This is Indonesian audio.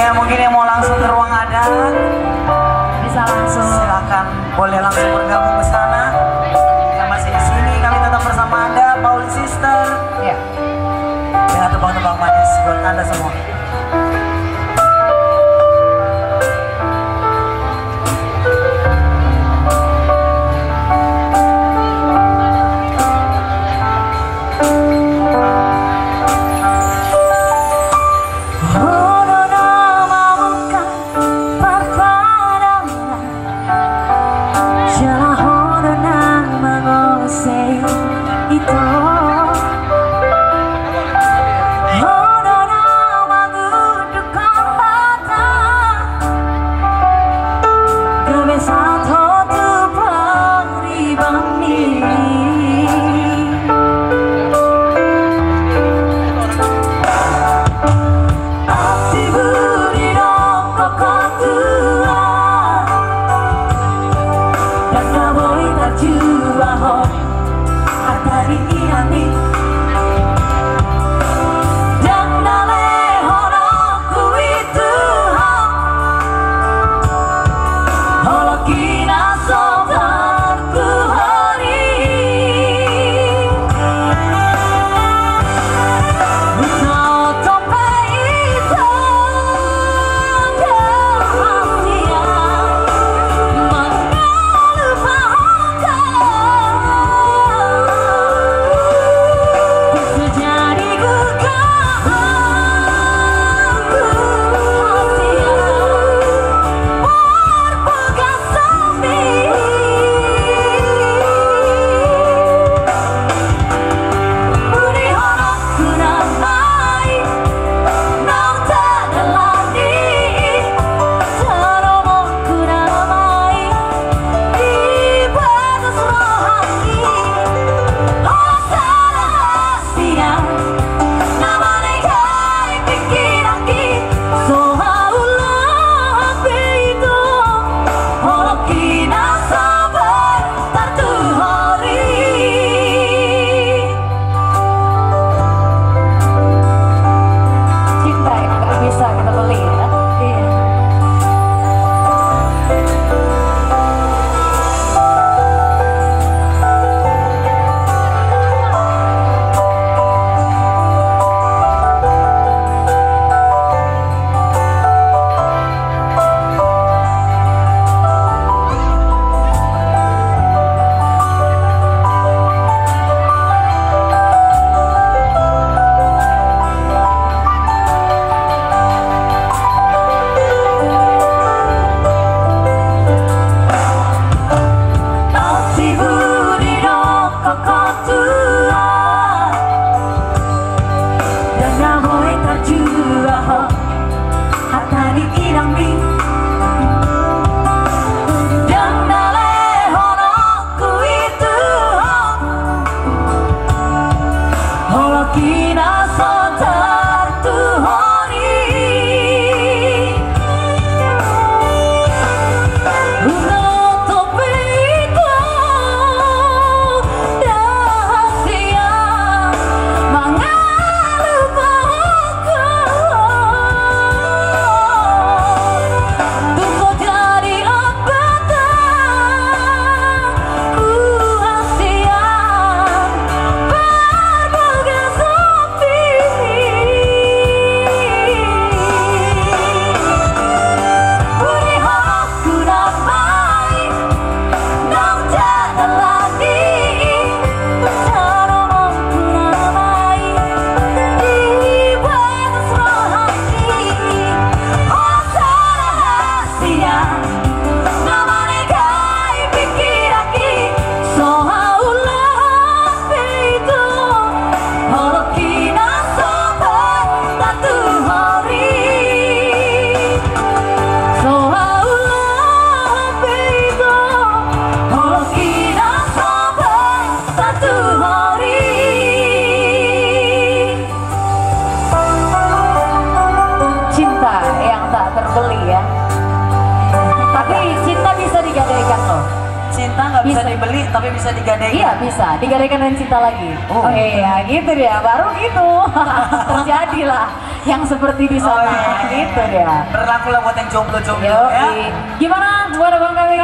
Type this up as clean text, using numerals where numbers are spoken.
Ya mungkin yang mau langsung ke ruang adat bisa langsung, silakan boleh langsung bergabung ke sana. Kita masih di sini, kami tetap bersama Anda, Pauli Sister. Ya. Dengan tebang-tebang manis buat Anda semua. bisa dibeli tapi bisa digadaikan. Iya bisa, digadaikan dengan cinta lagi. Oh, iya gitu ya, baru gitu terjadi. jadilah yang seperti di sana. Oh, iya. Gitu dia. Berlaku lah buat yang jomblo-jomblo Yo, ya. gimana buat abang kami?